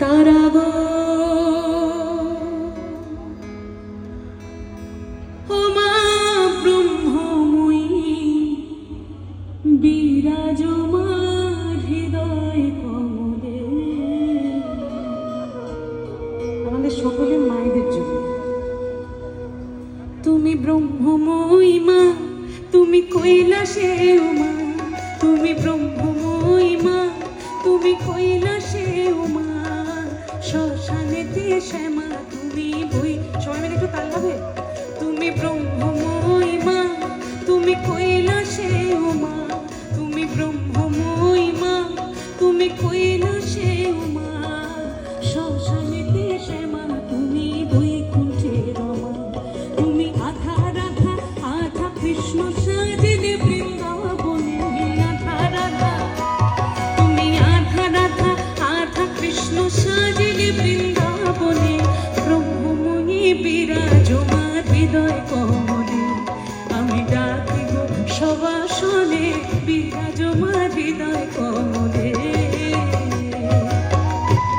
তারা গো ও মা ব্রহ্মময়ী বিরাজমান হৃদয় কমলে। আমাদের সকলের মায়েদের জন্য তুমি ব্রহ্মময়ী মা, তুমি কৈলাসে মা, তুমি ব্রহ্মময়ী মা, তুমি কৈলাসে মা, শ্মশানেতে শ্যামা তুমি বই। সবাই মিলে একটু তাল হবে। তুমি ব্রহ্মময়ী মা, তুমি কৈলাসে মা, তুমি ব্রহ্মময়ী মা, তুমি কৈলাসে মা, শ্মশানেতে শ্যামা তুমি বৈকুণ্ঠে রমা। তুমি আধা রাধা আধা কৃষ্ণ সাজিলে বৃন্দাবনে, আধা রাধা তুমি আধা রাধা আধা কৃষ্ণ সাজিলে বৃন্দাবনে। ব্রহ্মময়ী বিরাজমান হৃদয়